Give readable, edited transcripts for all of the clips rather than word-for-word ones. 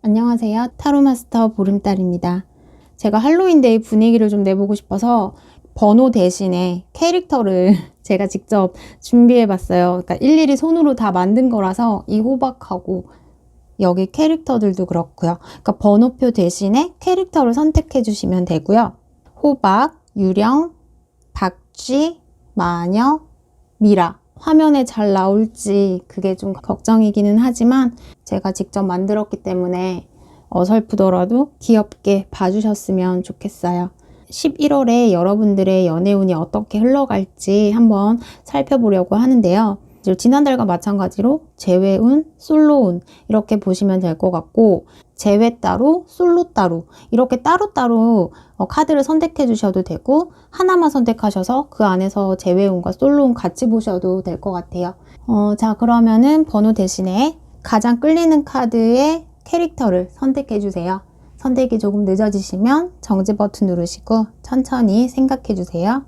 안녕하세요. 타로마스터 보름달입니다. 제가 할로윈데이 분위기를 좀 내보고 싶어서 번호 대신에 캐릭터를 제가 직접 준비해봤어요. 그러니까 일일이 손으로 다 만든 거라서 이 호박하고 여기 캐릭터들도 그렇고요. 그러니까 번호표 대신에 캐릭터를 선택해 주시면 되고요. 호박, 유령, 박쥐, 마녀, 미라. 화면에 잘 나올지 그게 좀 걱정이기는 하지만 제가 직접 만들었기 때문에 어설프더라도 귀엽게 봐주셨으면 좋겠어요. 11월에 여러분들의 연애운이 어떻게 흘러갈지 한번 살펴보려고 하는데요. 지난달과 마찬가지로 재회운, 솔로운 이렇게 보시면 될 것 같고, 재회 따로, 솔로 따로 이렇게 따로따로 카드를 선택해 주셔도 되고, 하나만 선택하셔서 그 안에서 재회운과 솔로운 같이 보셔도 될 것 같아요. 자, 그러면은 번호 대신에 가장 끌리는 카드의 캐릭터를 선택해 주세요. 선택이 조금 늦어지시면 정지 버튼 누르시고 천천히 생각해 주세요.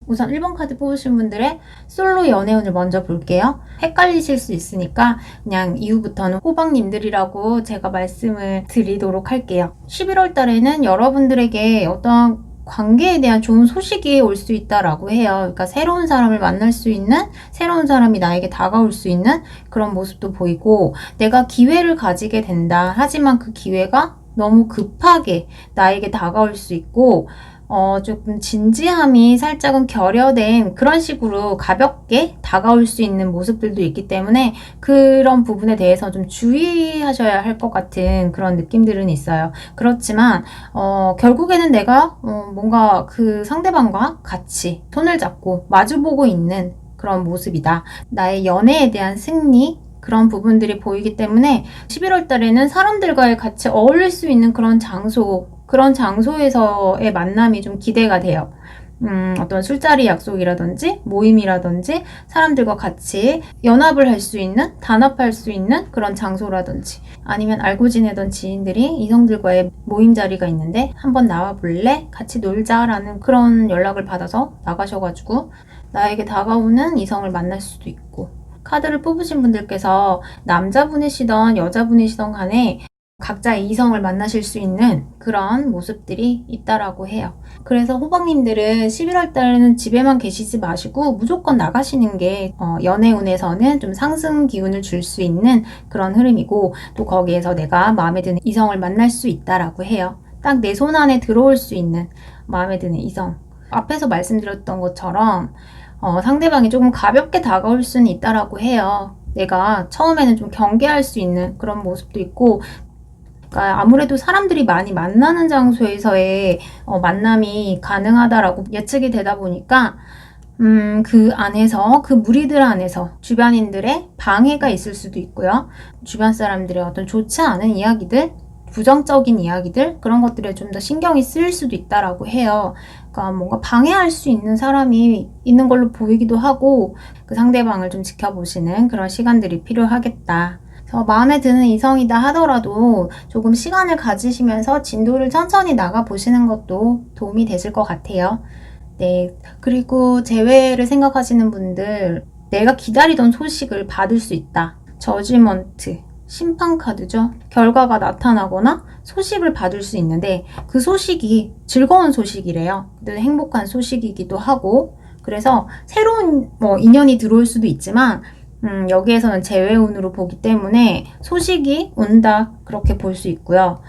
우선 1번 카드 뽑으신 분들의 솔로 연애운을 먼저 볼게요. 헷갈리실 수 있으니까 그냥 이후부터는 호박님들이라고 제가 말씀을 드리도록 할게요. 11월 달에는 여러분들에게 어떤 관계에 대한 좋은 소식이 올 수 있다라고 해요. 그러니까 새로운 사람을 만날 수 있는, 새로운 사람이 나에게 다가올 수 있는 그런 모습도 보이고, 내가 기회를 가지게 된다. 하지만 그 기회가 너무 급하게 나에게 다가올 수 있고, 조금 진지함이 살짝은 결여된 그런 식으로 가볍게 다가올 수 있는 모습들도 있기 때문에 그런 부분에 대해서 좀 주의하셔야 할 것 같은 그런 느낌들은 있어요. 그렇지만 결국에는 내가 뭔가 그 상대방과 같이 손을 잡고 마주보고 있는 그런 모습이다. 나의 연애에 대한 승리, 그런 부분들이 보이기 때문에 11월 달에는 사람들과의 같이 어울릴 수 있는 그런 장소, 그런 장소에서의 만남이 좀 기대가 돼요. 어떤 술자리 약속이라든지 모임이라든지 사람들과 같이 연합을 할 수 있는, 단합할 수 있는 그런 장소라든지, 아니면 알고 지내던 지인들이 이성들과의 모임 자리가 있는데 한번 나와 볼래? 같이 놀자라는 그런 연락을 받아서 나가셔가지고 나에게 다가오는 이성을 만날 수도 있고, 카드를 뽑으신 분들께서 남자분이시던 여자분이시던 간에 각자 이성을 만나실 수 있는 그런 모습들이 있다라고 해요. 그래서 호박님들은 11월 달에는 집에만 계시지 마시고 무조건 나가시는 게 연애운에서는 좀 상승 기운을 줄 수 있는 그런 흐름이고, 또 거기에서 내가 마음에 드는 이성을 만날 수 있다라고 해요. 딱 내 손 안에 들어올 수 있는 마음에 드는 이성. 앞에서 말씀드렸던 것처럼 상대방이 조금 가볍게 다가올 수는 있다라고 해요. 내가 처음에는 좀 경계할 수 있는 그런 모습도 있고, 그러니까 아무래도 사람들이 많이 만나는 장소에서의 만남이 가능하다라고 예측이 되다 보니까 그 안에서, 그 무리들 안에서 주변인들의 방해가 있을 수도 있고요. 주변 사람들의 어떤 좋지 않은 이야기들, 부정적인 이야기들, 그런 것들에 좀 더 신경이 쓰일 수도 있다라고 해요. 그러니까 뭔가 방해할 수 있는 사람이 있는 걸로 보이기도 하고, 그 상대방을 좀 지켜보시는 그런 시간들이 필요하겠다. 마음에 드는 이성이다 하더라도 조금 시간을 가지시면서 진도를 천천히 나가보시는 것도 도움이 되실 것 같아요. 네, 그리고 재회를 생각하시는 분들, 내가 기다리던 소식을 받을 수 있다. 저지먼트, 심판카드죠. 결과가 나타나거나 소식을 받을 수 있는데 그 소식이 즐거운 소식이래요. 행복한 소식이기도 하고, 그래서 새로운 인연이 들어올 수도 있지만 여기에서는 재회운으로 보기 때문에 소식이 온다, 그렇게 볼 수 있고요.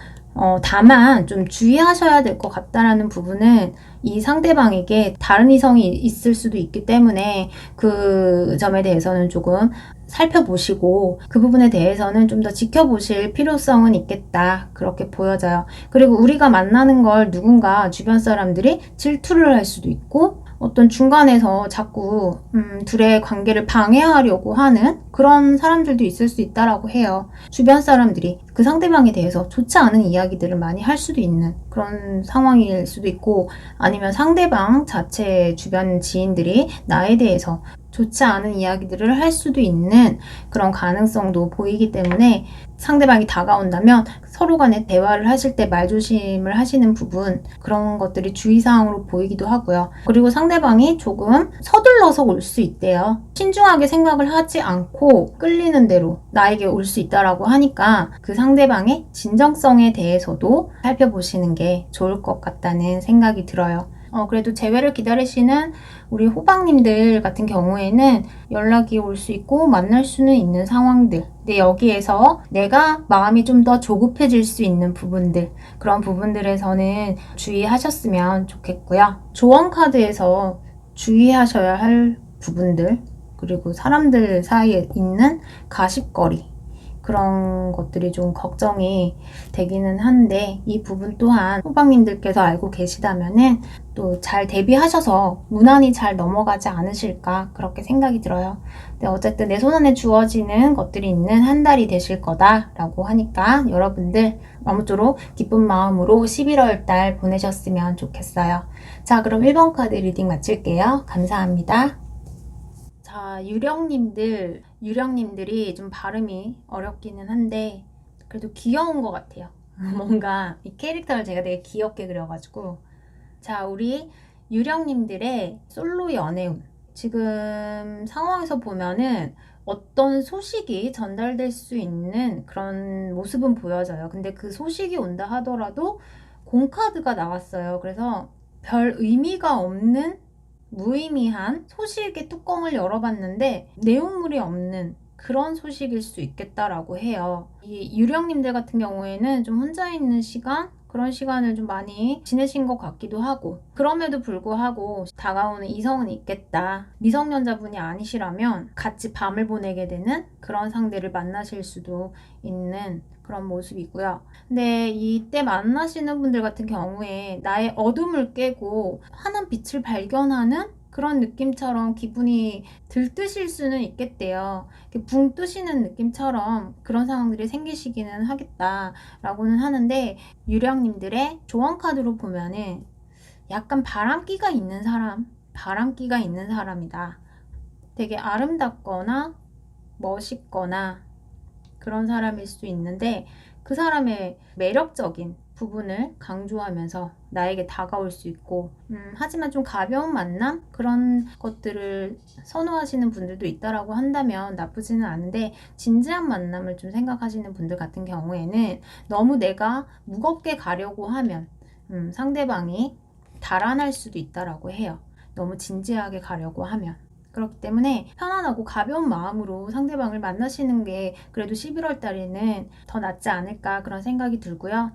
다만 좀 주의하셔야 될 것 같다라는 부분은, 이 상대방에게 다른 이성이 있을 수도 있기 때문에 그 점에 대해서는 조금 살펴보시고 그 부분에 대해서는 좀 더 지켜보실 필요성은 있겠다, 그렇게 보여져요. 그리고 우리가 만나는 걸 누군가 주변 사람들이 질투를 할 수도 있고, 어떤 중간에서 자꾸 둘의 관계를 방해하려고 하는 그런 사람들도 있을 수 있다라고 해요. 주변 사람들이 그 상대방에 대해서 좋지 않은 이야기들을 많이 할 수도 있는 그런 상황일 수도 있고, 아니면 상대방 자체 주변 지인들이 나에 대해서 좋지 않은 이야기들을 할 수도 있는 그런 가능성도 보이기 때문에, 상대방이 다가온다면 서로 간에 대화를 하실 때 말조심을 하시는 부분, 그런 것들이 주의사항으로 보이기도 하고요. 그리고 상대방이 조금 서둘러서 올 수 있대요. 신중하게 생각을 하지 않고 끌리는 대로 나에게 올 수 있다라고 하니까 그 상대방의 진정성에 대해서도 살펴보시는 게 좋을 것 같다는 생각이 들어요. 그래도 재회를 기다리시는 우리 호박님들 같은 경우에는 연락이 올 수 있고 만날 수는 있는 상황들, 근데 여기에서 내가 마음이 좀 더 조급해질 수 있는 부분들, 그런 부분들에서는 주의하셨으면 좋겠고요. 조언 카드에서 주의하셔야 할 부분들, 그리고 사람들 사이에 있는 가십거리, 그런 것들이 좀 걱정이 되기는 한데, 이 부분 또한 호박님들께서 알고 계시다면은 또 잘 대비하셔서 무난히 잘 넘어가지 않으실까, 그렇게 생각이 들어요. 근데 어쨌든 내 손안에 주어지는 것들이 있는 한 달이 되실 거다라고 하니까 여러분들 아무쪼록 기쁜 마음으로 11월 달 보내셨으면 좋겠어요. 자, 그럼 1번 카드 리딩 마칠게요. 감사합니다. 자, 유령님들이 좀 발음이 어렵기는 한데 그래도 귀여운 것 같아요. 뭔가 이 캐릭터를 제가 되게 귀엽게 그려가지고. 자, 우리 유령님들의 솔로 연애운, 지금 상황에서 보면은 어떤 소식이 전달될 수 있는 그런 모습은 보여져요. 근데 그 소식이 온다 하더라도 공카드가 나왔어요. 그래서 별 의미가 없는 무의미한 소식의 뚜껑을 열어봤는데 내용물이 없는 그런 소식일 수 있겠다라고 해요. 이 유령님들 같은 경우에는 좀 혼자 있는 시간, 그런 시간을 좀 많이 지내신 것 같기도 하고, 그럼에도 불구하고 다가오는 이성은 있겠다. 미성년자분이 아니시라면 같이 밤을 보내게 되는 그런 상대를 만나실 수도 있는 그런 모습이고요. 근데 이때 만나시는 분들 같은 경우에 나의 어둠을 깨고 환한 빛을 발견하는 그런 느낌처럼 기분이 들뜨실 수는 있겠대요. 이렇게 붕 뜨시는 느낌처럼 그런 상황들이 생기시기는 하겠다라고는 하는데, 유령님들의 조언 카드로 보면은 약간 바람기가 있는 사람이다. 되게 아름답거나 멋있거나 그런 사람일 수 있는데, 그 사람의 매력적인 부분을 강조하면서 나에게 다가올 수 있고, 하지만 좀 가벼운 만남? 그런 것들을 선호하시는 분들도 있다라고 한다면 나쁘지는 않은데, 진지한 만남을 좀 생각하시는 분들 같은 경우에는 너무 내가 무겁게 가려고 하면 상대방이 달아날 수도 있다라고 해요. 너무 진지하게 가려고 하면. 그렇기 때문에 편안하고 가벼운 마음으로 상대방을 만나시는 게 그래도 11월 달에는 더 낫지 않을까, 그런 생각이 들고요.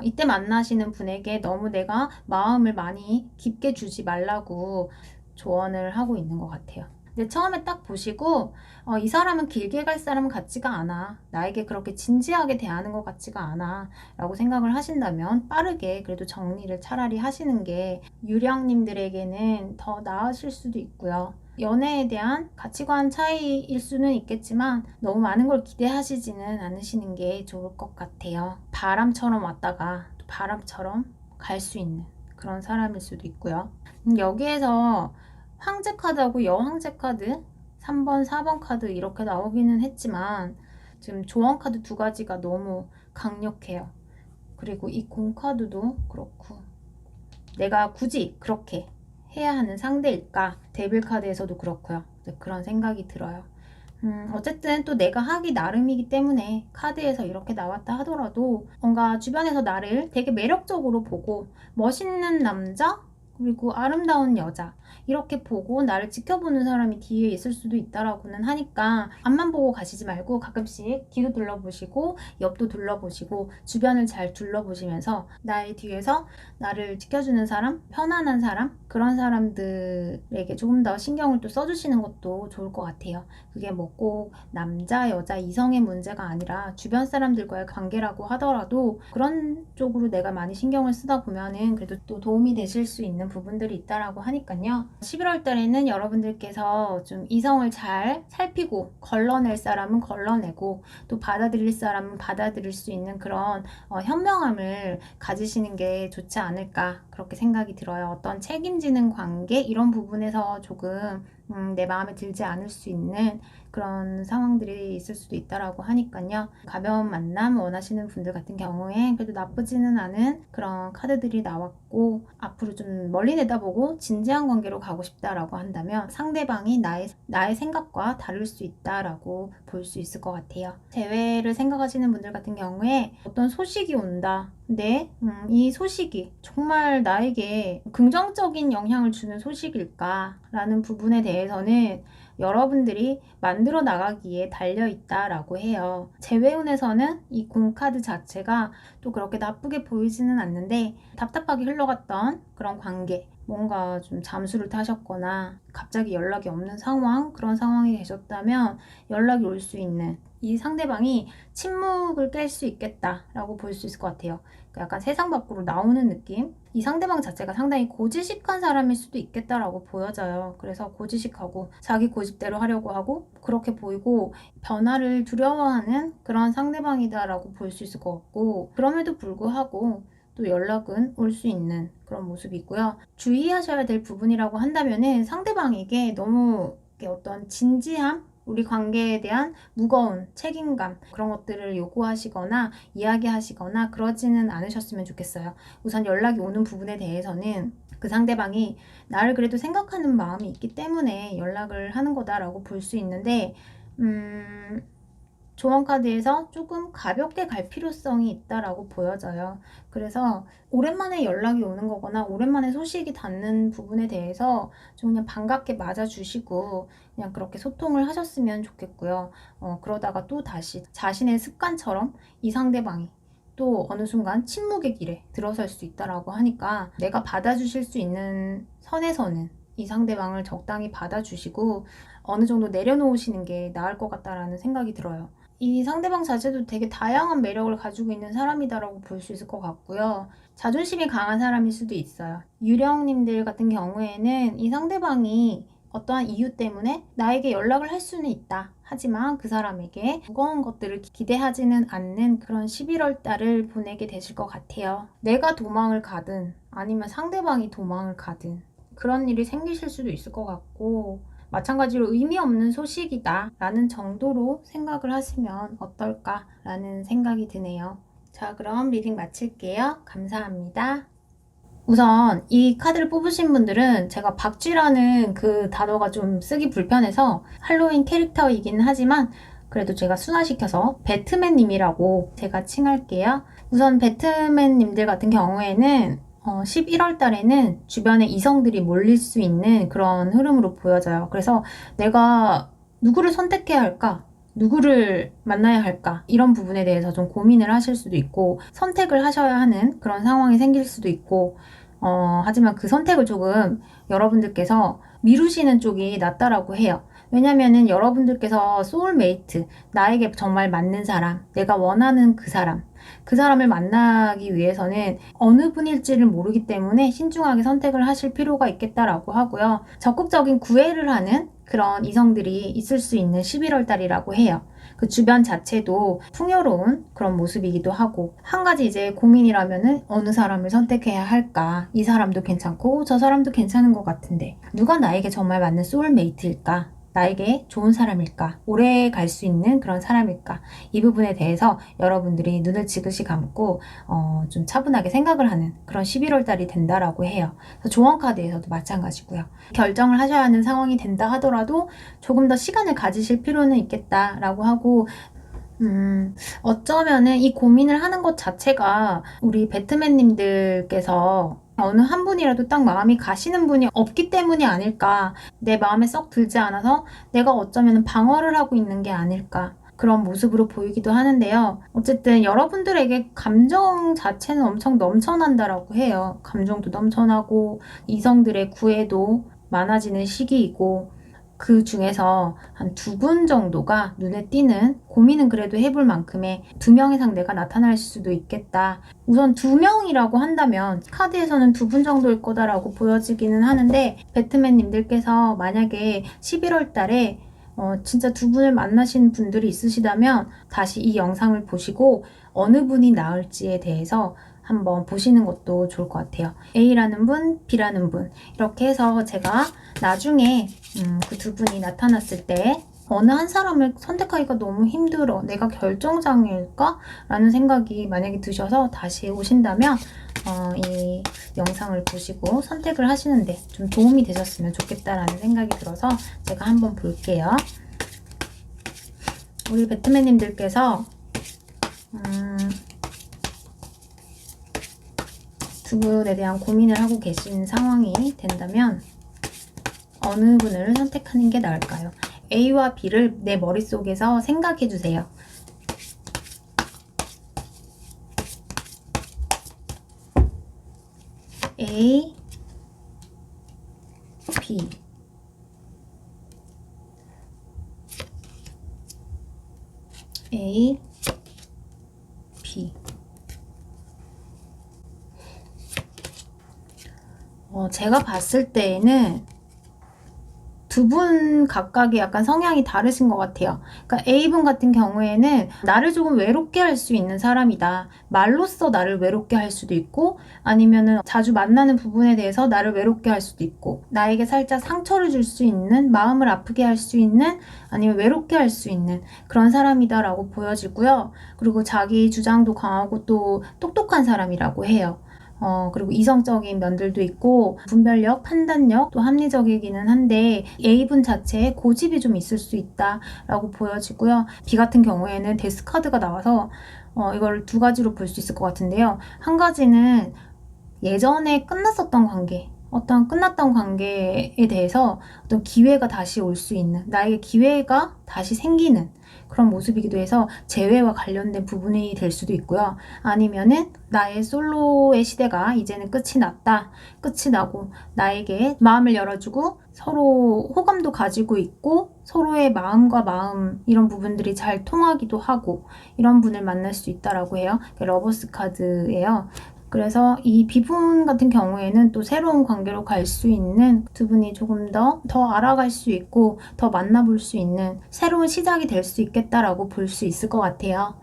이때 만나시는 분에게 너무 내가 마음을 많이 깊게 주지 말라고 조언을 하고 있는 것 같아요. 근데 처음에 딱 보시고 이 사람은 길게 갈 사람 같지가 않아, 나에게 그렇게 진지하게 대하는 것 같지가 않아 라고 생각을 하신다면 빠르게 그래도 정리를 차라리 하시는 게 유령님들에게는 더 나으실 수도 있고요. 연애에 대한 가치관 차이일 수는 있겠지만 너무 많은 걸 기대하시지는 않으시는 게 좋을 것 같아요. 바람처럼 왔다가 또 바람처럼 갈 수 있는 그런 사람일 수도 있고요. 여기에서 황제 카드하고 여황제 카드, 3번, 4번 카드 이렇게 나오기는 했지만 지금 조언 카드 두 가지가 너무 강력해요. 그리고 이 공 카드도 그렇고, 내가 굳이 그렇게 해야 하는 상대일까? 데빌 카드에서도 그렇고요. 그런 생각이 들어요. 어쨌든 또 내가 하기 나름이기 때문에 카드에서 이렇게 나왔다 하더라도 뭔가 주변에서 나를 되게 매력적으로 보고 멋있는 남자, 그리고 아름다운 여자, 이렇게 보고 나를 지켜보는 사람이 뒤에 있을 수도 있다라고는 하니까 앞만 보고 가시지 말고 가끔씩 뒤도 둘러보시고 옆도 둘러보시고 주변을 잘 둘러보시면서 나의 뒤에서 나를 지켜주는 사람, 편안한 사람, 그런 사람들에게 조금 더 신경을 또 써주시는 것도 좋을 것 같아요. 그게 뭐 꼭 남자, 여자, 이성의 문제가 아니라 주변 사람들과의 관계라고 하더라도 그런 쪽으로 내가 많이 신경을 쓰다 보면은 그래도 또 도움이 되실 수 있는 있는 부분들이 있다라고 하니까요. 11월 달에는 여러분들께서 좀 이성을 잘 살피고 걸러낼 사람은 걸러내고 또 받아들일 사람은 받아들일 수 있는 그런 현명함을 가지시는 게 좋지 않을까 그렇게 생각이 들어요. 어떤 책임지는 관계 이런 부분에서 조금 내 마음에 들지 않을 수 있는 그런 상황들이 있을 수도 있다라고 하니까요. 가벼운 만남 원하시는 분들 같은 경우에 그래도 나쁘지는 않은 그런 카드들이 나왔고 앞으로 좀 멀리 내다보고 진지한 관계로 가고 싶다라고 한다면 상대방이 나의 생각과 다를 수 있다라고 볼 수 있을 것 같아요. 재회를 생각하시는 분들 같은 경우에 어떤 소식이 온다. 근데 이 소식이 정말 나에게 긍정적인 영향을 주는 소식일까? 라는 부분에 대해서는 여러분들이 만들어 나가기에 달려있다라고 해요. 재회운에서는 이 공카드 자체가 또 그렇게 나쁘게 보이지는 않는데 답답하게 흘러갔던 그런 관계, 뭔가 좀 잠수를 타셨거나 갑자기 연락이 없는 상황, 그런 상황이 계셨다면 연락이 올 수 있는 이 상대방이 침묵을 깰 수 있겠다라고 볼 수 있을 것 같아요. 약간 세상 밖으로 나오는 느낌? 이 상대방 자체가 상당히 고지식한 사람일 수도 있겠다라고 보여져요. 그래서 고지식하고 자기 고집대로 하려고 하고 그렇게 보이고 변화를 두려워하는 그런 상대방이다라고 볼 수 있을 것 같고 그럼에도 불구하고 또 연락은 올 수 있는 그런 모습이 있고요. 주의하셔야 될 부분이라고 한다면은 상대방에게 너무 어떤 진지함? 우리 관계에 대한 무거운 책임감 그런 것들을 요구하시거나 이야기하시거나 그러지는 않으셨으면 좋겠어요. 우선 연락이 오는 부분에 대해서는 그 상대방이 나를 그래도 생각하는 마음이 있기 때문에 연락을 하는 거다라고 볼 수 있는데 조언카드에서 조금 가볍게 갈 필요성이 있다라고 보여져요. 그래서 오랜만에 연락이 오는 거거나 오랜만에 소식이 닿는 부분에 대해서 좀 그냥 반갑게 맞아주시고 그냥 그렇게 소통을 하셨으면 좋겠고요. 그러다가 또 다시 자신의 습관처럼 이 상대방이 또 어느 순간 침묵의 길에 들어설 수 있다라고 하니까 내가 받아주실 수 있는 선에서는 이 상대방을 적당히 받아주시고 어느 정도 내려놓으시는 게 나을 것 같다라는 생각이 들어요. 이 상대방 자체도 되게 다양한 매력을 가지고 있는 사람이다라고 볼 수 있을 것 같고요. 자존심이 강한 사람일 수도 있어요. 유령님들 같은 경우에는 이 상대방이 어떠한 이유 때문에 나에게 연락을 할 수는 있다. 하지만 그 사람에게 무거운 것들을 기대하지는 않는 그런 11월 달을 보내게 되실 것 같아요. 내가 도망을 가든 아니면 상대방이 도망을 가든 그런 일이 생기실 수도 있을 것 같고 마찬가지로 의미 없는 소식이다 라는 정도로 생각을 하시면 어떨까 라는 생각이 드네요. 자, 그럼 리딩 마칠게요. 감사합니다. 우선 이 카드를 뽑으신 분들은 제가 박쥐라는 그 단어가 좀 쓰기 불편해서 할로윈 캐릭터이긴 하지만 그래도 제가 순화시켜서 배트맨님이라고 제가 칭할게요. 우선 배트맨님들 같은 경우에는 11월 달에는 주변에 이성들이 몰릴 수 있는 그런 흐름으로 보여져요. 그래서 내가 누구를 선택해야 할까? 누구를 만나야 할까? 이런 부분에 대해서 좀 고민을 하실 수도 있고 선택을 하셔야 하는 그런 상황이 생길 수도 있고 하지만 그 선택을 조금 여러분들께서 미루시는 쪽이 낫다라고 해요. 왜냐면은 여러분들께서 소울메이트, 나에게 정말 맞는 사람, 내가 원하는 그 사람을 만나기 위해서는 어느 분일지를 모르기 때문에 신중하게 선택을 하실 필요가 있겠다라고 하고요. 적극적인 구애를 하는 그런 이성들이 있을 수 있는 11월 달이라고 해요. 그 주변 자체도 풍요로운 그런 모습이기도 하고 한 가지 이제 고민이라면은 어느 사람을 선택해야 할까? 이 사람도 괜찮고 저 사람도 괜찮은 것 같은데 누가 나에게 정말 맞는 소울메이트일까? 나에게 좋은 사람일까? 오래 갈 수 있는 그런 사람일까? 이 부분에 대해서 여러분들이 눈을 지그시 감고 좀 차분하게 생각을 하는 그런 11월 달이 된다라고 해요. 조언 카드에서도 마찬가지고요. 결정을 하셔야 하는 상황이 된다 하더라도 조금 더 시간을 가지실 필요는 있겠다라고 하고 어쩌면은 이 고민을 하는 것 자체가 우리 배트맨님들께서 어느 한 분이라도 딱 마음이 가시는 분이 없기 때문이 아닐까. 내 마음에 썩 들지 않아서 내가 어쩌면 방어를 하고 있는 게 아닐까. 그런 모습으로 보이기도 하는데요. 어쨌든 여러분들에게 감정 자체는 엄청 넘쳐난다라고 해요. 감정도 넘쳐나고 이성들의 구애도 많아지는 시기이고 그 중에서 한 2분 정도가 눈에 띄는, 고민은 그래도 해볼 만큼의 2명 이상 내가 나타날 수도 있겠다. 우선 2명이라고 한다면 카드에서는 2분 정도일 거다라고 보여지기는 하는데, 배트맨님들께서 만약에 11월 달에 진짜 2분을 만나신 분들이 있으시다면 다시 이 영상을 보시고 어느 분이 나을지에 대해서 한번 보시는 것도 좋을 것 같아요. A라는 분, B라는 분, 이렇게 해서 제가 나중에 그 2분이 나타났을 때 어느 한 사람을 선택하기가 너무 힘들어, 내가 결정장애일까? 라는 생각이 만약에 드셔서 다시 오신다면 이 영상을 보시고 선택을 하시는데 좀 도움이 되셨으면 좋겠다라는 생각이 들어서 제가 한번 볼게요. 우리 배트맨님들께서 두 분에 대한 고민을 하고 계신 상황이 된다면 어느 분을 선택하는 게 나을까요? A와 B를 내 머릿속에서 생각해 주세요. A, B. A, B. 제가 봤을 때에는 2분 각각의 약간 성향이 다르신 것 같아요. 그러니까 A분 같은 경우에는 나를 조금 외롭게 할 수 있는 사람이다. 말로써 나를 외롭게 할 수도 있고, 아니면은 자주 만나는 부분에 대해서 나를 외롭게 할 수도 있고, 나에게 살짝 상처를 줄 수 있는, 마음을 아프게 할 수 있는, 아니면 외롭게 할 수 있는 그런 사람이다라고 보여지고요. 그리고 자기 주장도 강하고 또 똑똑한 사람이라고 해요. 그리고 이성적인 면들도 있고 분별력, 판단력, 또 합리적이기는 한데 A분 자체에 고집이 좀 있을 수 있다라고 보여지고요. B 같은 경우에는 데스카드가 나와서 이걸 2가지로 볼 수 있을 것 같은데요. 한 가지는 예전에 끝났었던 관계, 어떤 끝났던 관계에 대해서 어떤 기회가 다시 올 수 있는, 나에게 기회가 다시 생기는 그런 모습이기도 해서 재회와 관련된 부분이 될 수도 있고요. 아니면은 나의 솔로의 시대가 이제는 끝이 났다. 끝이 나고 나에게 마음을 열어주고 서로 호감도 가지고 있고 서로의 마음과 마음, 이런 부분들이 잘 통하기도 하고 이런 분을 만날 수 있다라고 해요. 러버스 카드예요. 그래서 이 B분 같은 경우에는 또 새로운 관계로 갈 수 있는, 2분이 조금 더 알아갈 수 있고 더 만나볼 수 있는 새로운 시작이 될 수 있겠다라고 볼 수 있을 것 같아요.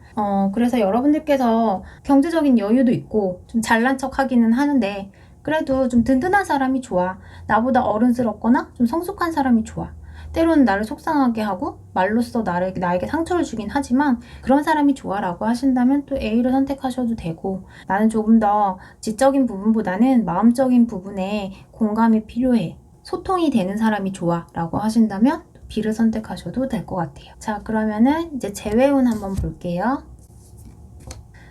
그래서 여러분들께서 경제적인 여유도 있고 좀 잘난 척 하기는 하는데 그래도 좀 든든한 사람이 좋아. 나보다 어른스럽거나 좀 성숙한 사람이 좋아. 때로는 나를 속상하게 하고 말로써 나에게 상처를 주긴 하지만 그런 사람이 좋아라고 하신다면 또 A를 선택하셔도 되고, 나는 조금 더 지적인 부분보다는 마음적인 부분에 공감이 필요해, 소통이 되는 사람이 좋아라고 하신다면 B를 선택하셔도 될 것 같아요. 자, 그러면은 이제 재회운 한번 볼게요.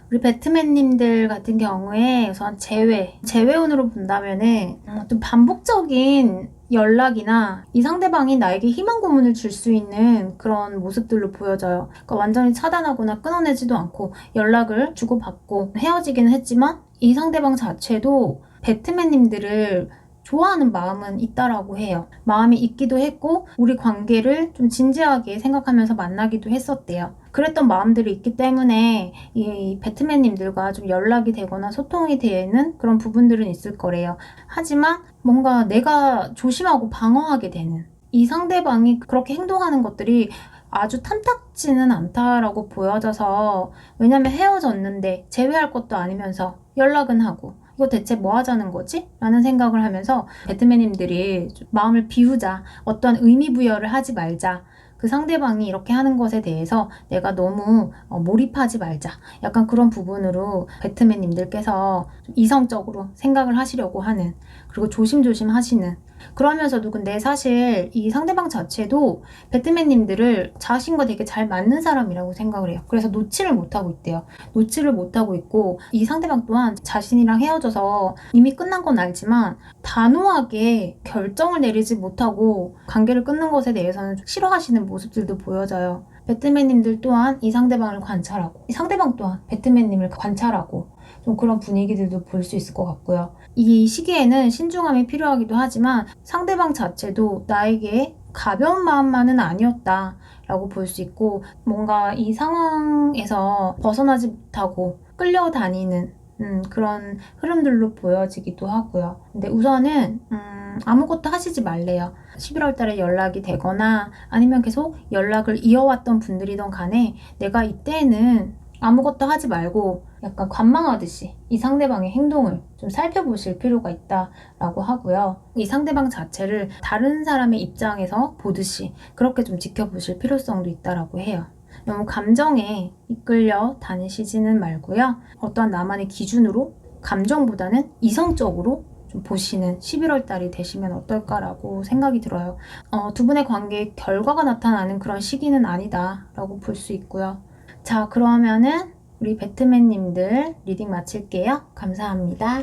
우리 배트맨님들 같은 경우에 우선 재회운으로 본다면은 좀 반복적인 연락이나 이 상대방이 나에게 희망 고문을 줄 수 있는 그런 모습들로 보여져요. 그러니까 완전히 차단하거나 끊어내지도 않고 연락을 주고받고 헤어지기는 했지만 이 상대방 자체도 배트맨님들을 좋아하는 마음은 있다라고 해요. 마음이 있기도 했고 우리 관계를 좀 진지하게 생각하면서 만나기도 했었대요. 그랬던 마음들이 있기 때문에 이 배트맨님들과 좀 연락이 되거나 소통이 되는 그런 부분들은 있을 거래요. 하지만 뭔가 내가 조심하고 방어하게 되는, 이 상대방이 그렇게 행동하는 것들이 아주 탐탁지는 않다라고 보여져서, 왜냐면 헤어졌는데 재회할 것도 아니면서 연락은 하고 이거 대체 뭐 하자는 거지? 라는 생각을 하면서 배트맨님들이 마음을 비우자, 어떤 의미 부여를 하지 말자, 그 상대방이 이렇게 하는 것에 대해서 내가 너무 몰입하지 말자, 약간 그런 부분으로 배트맨님들께서 좀 이성적으로 생각을 하시려고 하는, 그리고 조심조심 하시는, 그러면서도 근데 사실 이 상대방 자체도 배트맨님들을 자신과 되게 잘 맞는 사람이라고 생각을 해요. 그래서 놓지를 못하고 있대요. 놓지를 못하고 있고 이 상대방 또한 자신이랑 헤어져서 이미 끝난 건 알지만 단호하게 결정을 내리지 못하고 관계를 끊는 것에 대해서는 좀 싫어하시는 모습들도 보여져요. 배트맨님들 또한 이 상대방을 관찰하고 이 상대방 또한 배트맨님을 관찰하고 좀 그런 분위기들도 볼 수 있을 것 같고요. 이 시기에는 신중함이 필요하기도 하지만 상대방 자체도 나에게 가벼운 마음만은 아니었다라고 볼 수 있고, 뭔가 이 상황에서 벗어나지 못하고 끌려다니는 그런 흐름들로 보여지기도 하고요. 근데 우선은 아무것도 하시지 말래요. 11월 달에 연락이 되거나 아니면 계속 연락을 이어왔던 분들이던 간에 내가 이때는 아무것도 하지 말고 약간 관망하듯이 이 상대방의 행동을 좀 살펴보실 필요가 있다라고 하고요. 이 상대방 자체를 다른 사람의 입장에서 보듯이 그렇게 좀 지켜보실 필요성도 있다라고 해요. 너무 감정에 이끌려 다니시지는 말고요. 어떠한 나만의 기준으로 감정보다는 이성적으로 좀 보시는 11월 달이 되시면 어떨까라고 생각이 들어요. 두 분의 관계에 결과가 나타나는 그런 시기는 아니다라고 볼 수 있고요. 자, 그러면은 우리 배트맨님들 리딩 마칠게요. 감사합니다.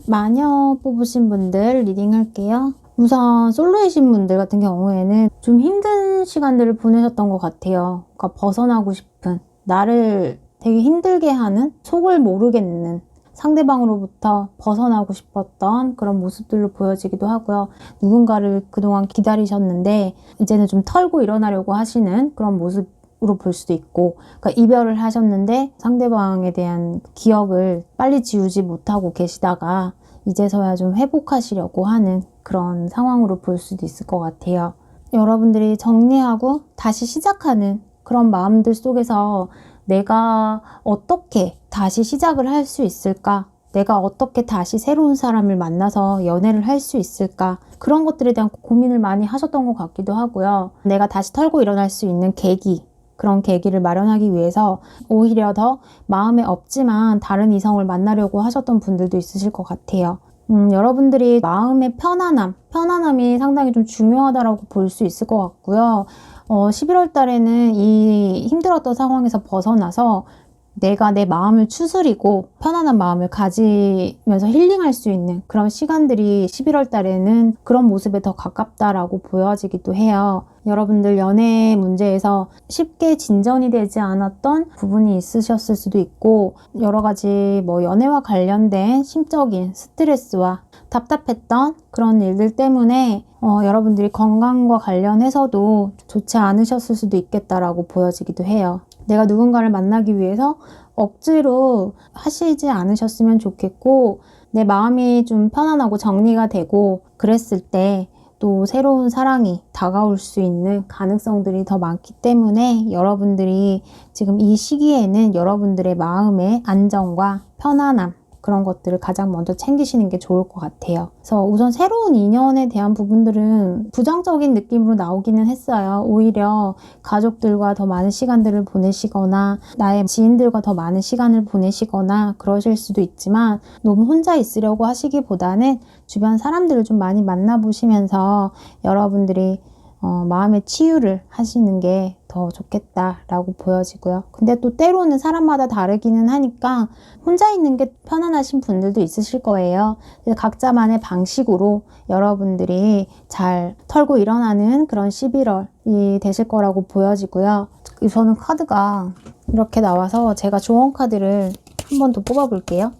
마녀 뽑으신 분들 리딩 할게요. 우선 솔로이신 분들 같은 경우에는 좀 힘든 시간들을 보내셨던 것 같아요. 그러니까 벗어나고 싶은, 나를 되게 힘들게 하는, 속을 모르겠는 상대방으로부터 벗어나고 싶었던 그런 모습들로 보여지기도 하고요. 누군가를 그동안 기다리셨는데 이제는 좀 털고 일어나려고 하시는 그런 모습으로 볼 수도 있고, 그러니까 이별을 하셨는데 상대방에 대한 기억을 빨리 지우지 못하고 계시다가 이제서야 좀 회복하시려고 하는 그런 상황으로 볼 수도 있을 것 같아요. 여러분들이 정리하고 다시 시작하는 그런 마음들 속에서 내가 어떻게 다시 시작을 할 수 있을까? 내가 어떻게 다시 새로운 사람을 만나서 연애를 할 수 있을까? 그런 것들에 대한 고민을 많이 하셨던 것 같기도 하고요. 내가 다시 털고 일어날 수 있는 계기, 그런 계기를 마련하기 위해서 오히려 더 마음에 없지만 다른 이성을 만나려고 하셨던 분들도 있으실 것 같아요. 여러분들이 마음의 편안함이 상당히 좀 중요하다고 볼 수 있을 것 같고요. 11월 달에는 이 힘들었던 상황에서 벗어나서 내가 내 마음을 추스리고 편안한 마음을 가지면서 힐링할 수 있는 그런 시간들이 11월 달에는 그런 모습에 더 가깝다라고 보여지기도 해요. 여러분들 연애 문제에서 쉽게 진전이 되지 않았던 부분이 있으셨을 수도 있고, 여러 가지 연애와 관련된 심적인 스트레스와 답답했던 그런 일들 때문에 여러분들이 건강과 관련해서도 좋지 않으셨을 수도 있겠다라고 보여지기도 해요. 내가 누군가를 만나기 위해서 억지로 하시지 않으셨으면 좋겠고, 내 마음이 좀 편안하고 정리가 되고 그랬을 때 또 새로운 사랑이 다가올 수 있는 가능성들이 더 많기 때문에 여러분들이 지금 이 시기에는 여러분들의 마음의 안정과 편안함, 그런 것들을 가장 먼저 챙기시는 게 좋을 것 같아요. 그래서 우선 새로운 인연에 대한 부분들은 부정적인 느낌으로 나오기는 했어요. 오히려 가족들과 더 많은 시간들을 보내시거나 나의 지인들과 더 많은 시간을 보내시거나 그러실 수도 있지만, 너무 혼자 있으려고 하시기보다는 주변 사람들을 좀 많이 만나보시면서 여러분들이 마음의 치유를 하시는 게 더 좋겠다라고 보여지고요. 근데 또 때로는 사람마다 다르기는 하니까 혼자 있는 게 편안하신 분들도 있으실 거예요. 각자만의 방식으로 여러분들이 잘 털고 일어나는 그런 11월이 되실 거라고 보여지고요. 우선은 카드가 이렇게 나와서 제가 조언 카드를 한 번 더 뽑아볼게요.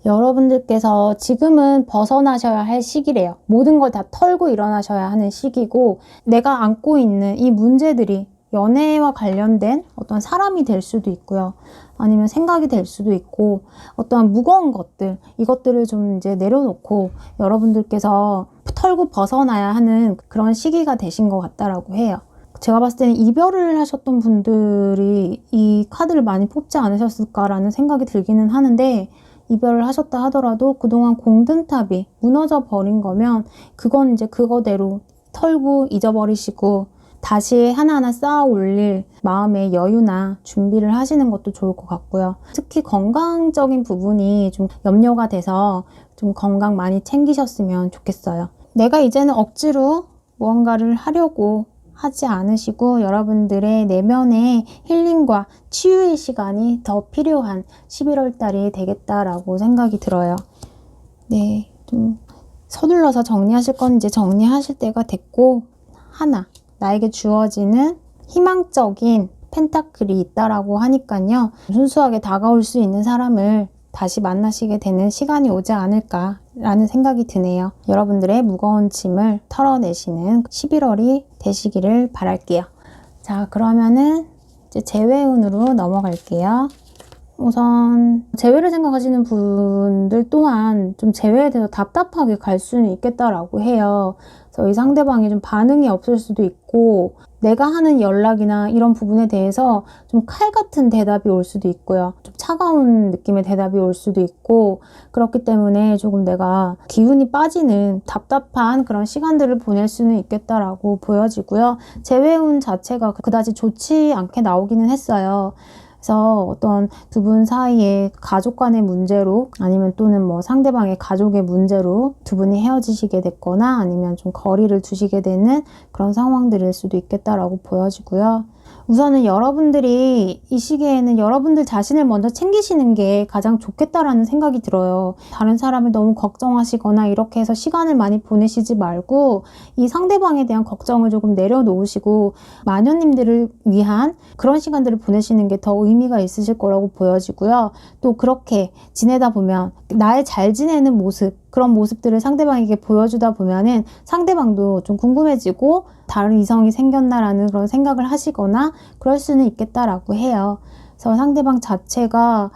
여러분들께서 지금은 벗어나셔야 할 시기래요. 모든 걸 다 털고 일어나셔야 하는 시기고, 내가 안고 있는 이 문제들이 연애와 관련된 어떤 사람이 될 수도 있고요. 아니면 생각이 될 수도 있고, 어떠한 무거운 것들, 이것들을 좀 이제 내려놓고 여러분들께서 털고 벗어나야 하는 그런 시기가 되신 것 같다라고 해요. 제가 봤을 때는 이별을 하셨던 분들이 이 카드를 많이 뽑지 않으셨을까라는 생각이 들기는 하는데, 이별을 하셨다 하더라도 그동안 공든탑이 무너져 버린 거면 그건 이제 그거대로 털고 잊어버리시고 다시 하나하나 쌓아 올릴 마음의 여유나 준비를 하시는 것도 좋을 것 같고요. 특히 건강적인 부분이 좀 염려가 돼서 좀 건강 많이 챙기셨으면 좋겠어요. 내가 이제는 억지로 무언가를 하려고 하지 않으시고 여러분들의 내면의 힐링과 치유의 시간이 더 필요한 11월 달이 되겠다라고 생각이 들어요. 네, 좀 서둘러서 정리하실 건 이제 정리하실 때가 됐고, 하나, 나에게 주어지는 희망적인 펜타클이 있다라고 하니까요. 순수하게 다가올 수 있는 사람을 다시 만나시게 되는 시간이 오지 않을까라는 생각이 드네요. 여러분들의 무거운 짐을 털어내시는 11월이 되시기를 바랄게요. 자, 그러면은 이제 재회운으로 넘어갈게요. 우선 재회를 생각하시는 분들 또한 좀 재회에 대해서 답답하게 갈 수는 있겠다라고 해요. 그래서 이 상대방이 좀 반응이 없을 수도 있고 내가 하는 연락이나 이런 부분에 대해서 좀 칼 같은 대답이 올 수도 있고요. 좀 차가운 느낌의 대답이 올 수도 있고 그렇기 때문에 조금 내가 기운이 빠지는 답답한 그런 시간들을 보낼 수는 있겠다라고 보여지고요. 재회운 자체가 그다지 좋지 않게 나오기는 했어요. 그래서 어떤 두 분 사이에 가족 간의 문제로 아니면 또는 뭐 상대방의 가족의 문제로 두 분이 헤어지시게 됐거나 아니면 좀 거리를 두시게 되는 그런 상황들일 수도 있겠다라고 보여지고요. 우선은 여러분들이 이 시기에는 여러분들 자신을 먼저 챙기시는 게 가장 좋겠다라는 생각이 들어요. 다른 사람을 너무 걱정하시거나 이렇게 해서 시간을 많이 보내시지 말고 이 상대방에 대한 걱정을 조금 내려놓으시고 마녀님들을 위한 그런 시간들을 보내시는 게 더 의미가 있으실 거라고 보여지고요. 또 그렇게 지내다 보면 나의 잘 지내는 모습, 그런 모습들을 상대방에게 보여주다 보면은 상대방도 좀 궁금해지고 다른 이성이 생겼나라는 그런 생각을 하시거나 그럴 수는 있겠다라고 해요. 그래서 상대방 자체가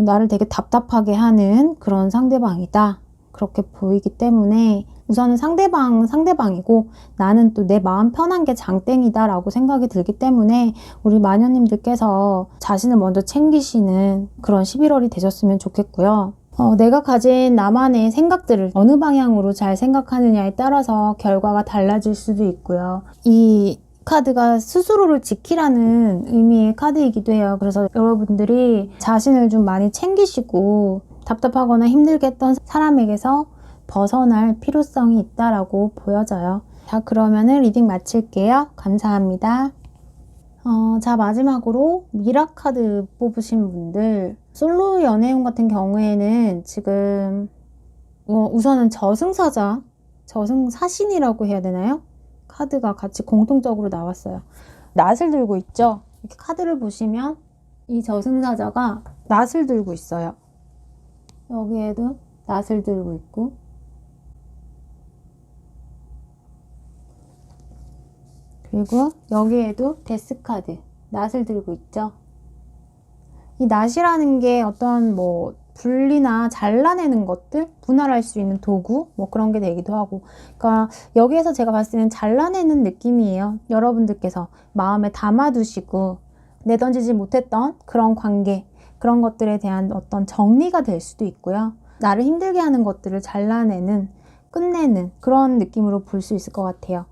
나를 되게 답답하게 하는 그런 상대방이다. 그렇게 보이기 때문에 우선은 상대방이고 나는 또 내 마음 편한 게 장땡이다 라고 생각이 들기 때문에 우리 마녀님들께서 자신을 먼저 챙기시는 그런 11월이 되셨으면 좋겠고요. 내가 가진 나만의 생각들을 어느 방향으로 잘 생각하느냐에 따라서 결과가 달라질 수도 있고요. 이 카드가 스스로를 지키라는 의미의 카드이기도 해요. 그래서 여러분들이 자신을 좀 많이 챙기시고 답답하거나 힘들게 했던 사람에게서 벗어날 필요성이 있다라고 보여져요. 자, 그러면은 리딩 마칠게요. 감사합니다. 자, 마지막으로 미라 카드 뽑으신 분들, 솔로 연애운 같은 경우에는 지금 우선은 저승사신이라고 해야 되나요? 카드가 같이 공통적으로 나왔어요. 낫을 들고 있죠? 이렇게 카드를 보시면 이 저승사자가 낫을 들고 있어요. 여기에도 낫을 들고 있고 그리고 여기에도 데스카드 낫을 들고 있죠. 이 낫이라는 게 어떤 뭐 분리나 잘라내는 것들, 분할할 수 있는 도구 뭐 그런 게 되기도 하고, 그러니까 여기에서 제가 봤을 때는 잘라내는 느낌이에요. 여러분들께서 마음에 담아두시고 내던지지 못했던 그런 관계, 그런 것들에 대한 어떤 정리가 될 수도 있고요. 나를 힘들게 하는 것들을 잘라내는, 끝내는 그런 느낌으로 볼 수 있을 것 같아요.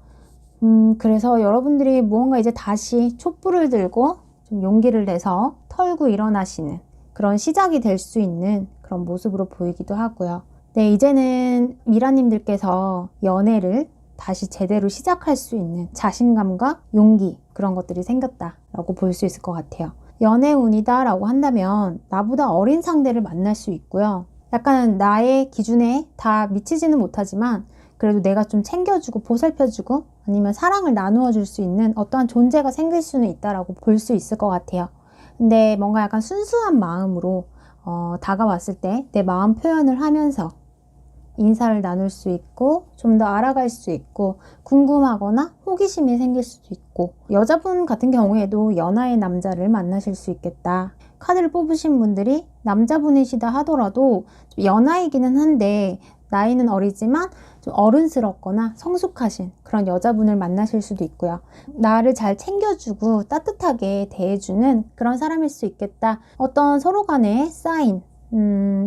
그래서 여러분들이 무언가 이제 다시 촛불을 들고 좀 용기를 내서 털고 일어나시는 그런 시작이 될 수 있는 그런 모습으로 보이기도 하고요. 네, 이제는 미라님들께서 연애를 다시 제대로 시작할 수 있는 자신감과 용기, 그런 것들이 생겼다라고 볼 수 있을 것 같아요. 연애운이다 라고 한다면 나보다 어린 상대를 만날 수 있고요. 약간 나의 기준에 다 미치지는 못하지만 그래도 내가 좀 챙겨주고 보살펴주고 아니면 사랑을 나누어 줄 수 있는 어떠한 존재가 생길 수는 있다라고 볼 수 있을 것 같아요. 근데 뭔가 약간 순수한 마음으로 다가왔을 때 내 마음 표현을 하면서 인사를 나눌 수 있고 좀 더 알아갈 수 있고 궁금하거나 호기심이 생길 수도 있고, 여자분 같은 경우에도 연하의 남자를 만나실 수 있겠다. 카드를 뽑으신 분들이 남자분이시다 하더라도 연하이기는 한데 나이는 어리지만 좀 어른스럽거나 성숙하신 그런 여자분을 만나실 수도 있고요. 나를 잘 챙겨주고 따뜻하게 대해주는 그런 사람일 수 있겠다. 어떤 서로 간의 사인,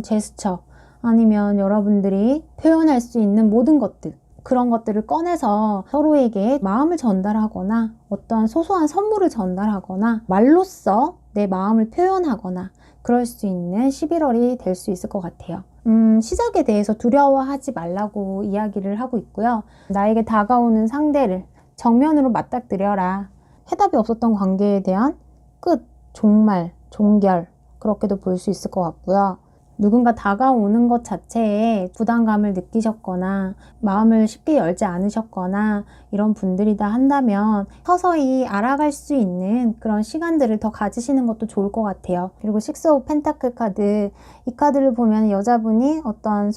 제스처, 아니면 여러분들이 표현할 수 있는 모든 것들, 그런 것들을 꺼내서 서로에게 마음을 전달하거나 어떤 소소한 선물을 전달하거나 말로써 내 마음을 표현하거나 그럴 수 있는 11월이 될 수 있을 것 같아요. 시작에 대해서 두려워하지 말라고 이야기를 하고 있고요. 나에게 다가오는 상대를 정면으로 맞닥뜨려라. 해답이 없었던 관계에 대한 끝, 종말, 종결, 그렇게도 볼 수 있을 것 같고요. 누군가 다가오는 것 자체에 부담감을 느끼셨거나 마음을 쉽게 열지 않으셨거나 이런 분들이다 한다면 서서히 알아갈 수 있는 그런 시간들을 더 가지시는 것도 좋을 것 같아요. 그리고 식스 오브 펜타클 카드, 이 카드를 보면 여자분이 어떤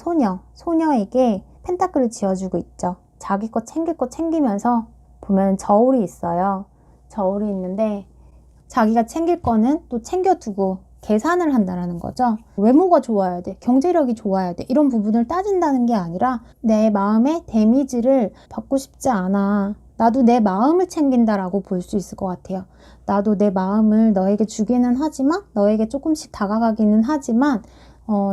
소녀에게 펜타클을 쥐어주고 있죠. 자기 것 챙길 것 챙기면서 보면 저울이 있어요. 저울이 있는데 자기가 챙길 거는 또 챙겨두고 계산을 한다는 거죠. 외모가 좋아야 돼, 경제력이 좋아야 돼, 이런 부분을 따진다는 게 아니라 내 마음의 데미지를 받고 싶지 않아. 나도 내 마음을 챙긴다라고 볼 수 있을 것 같아요. 나도 내 마음을 너에게 주기는 하지만, 너에게 조금씩 다가가기는 하지만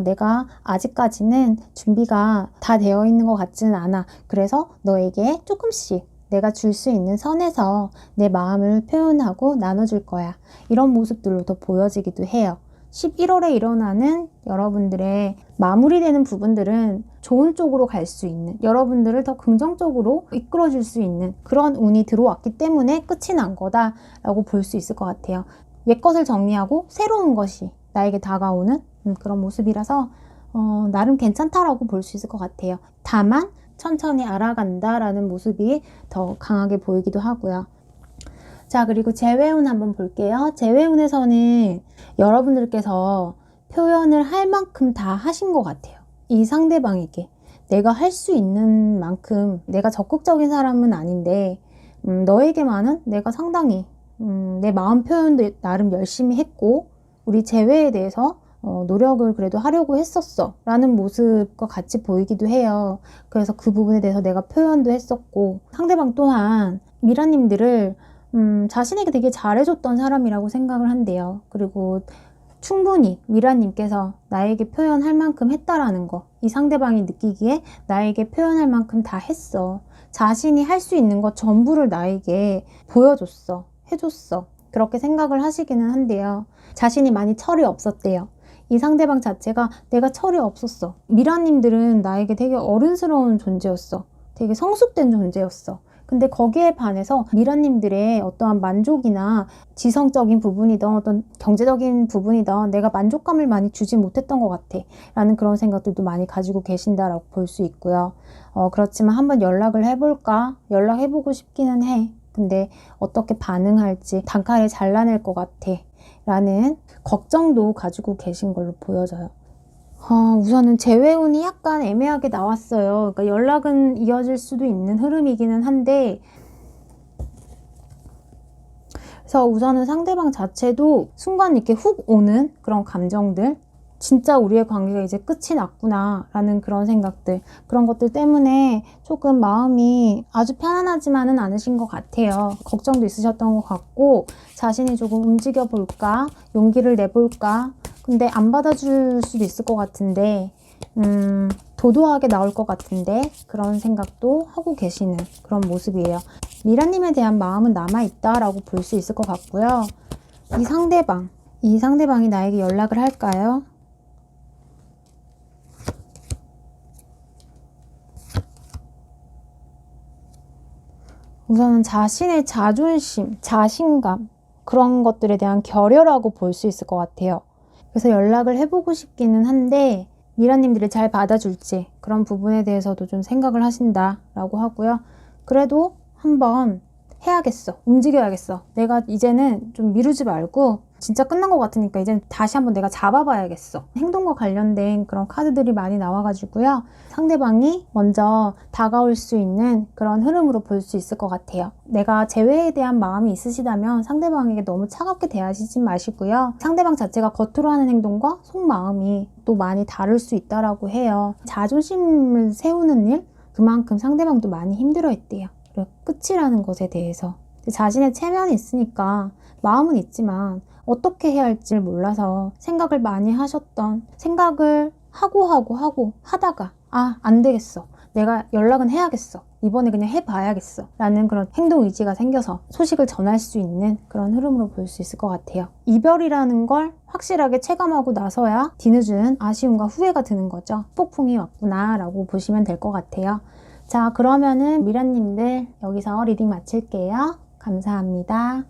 내가 아직까지는 준비가 다 되어 있는 것 같지는 않아. 그래서 너에게 조금씩 내가 줄 수 있는 선에서 내 마음을 표현하고 나눠줄 거야. 이런 모습들로 더 보여지기도 해요. 11월에 일어나는 여러분들의 마무리되는 부분들은 좋은 쪽으로 갈 수 있는, 여러분들을 더 긍정적으로 이끌어줄 수 있는 그런 운이 들어왔기 때문에 끝이 난 거다라고 볼 수 있을 것 같아요. 옛것을 정리하고 새로운 것이 나에게 다가오는 그런 모습이라서 나름 괜찮다라고 볼 수 있을 것 같아요. 다만 천천히 알아간다라는 모습이 더 강하게 보이기도 하고요. 자, 그리고 재회운 한번 볼게요. 재회운에서는 여러분들께서 표현을 할 만큼 다 하신 것 같아요. 이 상대방에게 내가 할 수 있는 만큼, 내가 적극적인 사람은 아닌데 너에게만은 내가 상당히 내 마음 표현도 나름 열심히 했고 우리 재회에 대해서 노력을 그래도 하려고 했었어 라는 모습과 같이 보이기도 해요. 그래서 그 부분에 대해서 내가 표현도 했었고, 상대방 또한 미라님들을 자신에게 되게 잘해줬던 사람이라고 생각을 한대요. 그리고 충분히 미라님께서 나에게 표현할 만큼 했다라는 거, 이 상대방이 느끼기에 나에게 표현할 만큼 다 했어, 자신이 할 수 있는 것 전부를 나에게 보여줬어, 해줬어, 그렇게 생각을 하시기는 한데요. 자신이 많이 철이 없었대요. 이 상대방 자체가 내가 철이 없었어. 미라님들은 나에게 되게 어른스러운 존재였어. 되게 성숙된 존재였어. 근데 거기에 반해서 미라님들의 어떠한 만족이나 지성적인 부분이든 어떤 경제적인 부분이든 내가 만족감을 많이 주지 못했던 것 같아 라는 그런 생각들도 많이 가지고 계신다라고 볼 수 있고요. 그렇지만 한번 연락을 해볼까? 연락해보고 싶기는 해. 근데 어떻게 반응할지 단칼에 잘라낼 것 같아 라는 걱정도 가지고 계신 걸로 보여져요. 우선은 재회운이 약간 애매하게 나왔어요. 그러니까 연락은 이어질 수도 있는 흐름이기는 한데, 그래서 우선은 상대방 자체도 순간 이렇게 훅 오는 그런 감정들, 진짜 우리의 관계가 이제 끝이 났구나 라는 그런 생각들, 그런 것들 때문에 조금 마음이 아주 편안하지만은 않으신 것 같아요. 걱정도 있으셨던 것 같고, 자신이 조금 움직여 볼까, 용기를 내볼까, 근데 안 받아줄 수도 있을 것 같은데 도도하게 나올 것 같은데, 그런 생각도 하고 계시는 그런 모습이에요. 미라님에 대한 마음은 남아있다라고 볼 수 있을 것 같고요. 이 상대방이 나에게 연락을 할까요? 우선은 자신의 자존심, 자신감, 그런 것들에 대한 결여라고 볼 수 있을 것 같아요. 그래서 연락을 해보고 싶기는 한데 미라님들이 잘 받아줄지 그런 부분에 대해서도 좀 생각을 하신다라고 하고요. 그래도 한번 해야겠어, 움직여야겠어, 내가 이제는 좀 미루지 말고 진짜 끝난 것 같으니까 이제 다시 한번 내가 잡아봐야겠어, 행동과 관련된 그런 카드들이 많이 나와가지고요. 상대방이 먼저 다가올 수 있는 그런 흐름으로 볼 수 있을 것 같아요. 내가 재회에 대한 마음이 있으시다면 상대방에게 너무 차갑게 대하시지 마시고요. 상대방 자체가 겉으로 하는 행동과 속마음이 또 많이 다를 수 있다라고 해요. 자존심을 세우는 일, 그만큼 상대방도 많이 힘들어했대요. 그리고 끝이라는 것에 대해서 자신의 체면이 있으니까 마음은 있지만 어떻게 해야 할지 몰라서 생각을 많이 하셨던, 생각을 하고 하다가 안 되겠어, 내가 연락은 해야겠어, 이번에 그냥 해봐야겠어 라는 그런 행동 의지가 생겨서 소식을 전할 수 있는 그런 흐름으로 볼 수 있을 것 같아요. 이별이라는 걸 확실하게 체감하고 나서야 뒤늦은 아쉬움과 후회가 드는 거죠. 폭풍이 왔구나 라고 보시면 될 것 같아요. 자, 그러면은 미라님들 여기서 리딩 마칠게요. 감사합니다.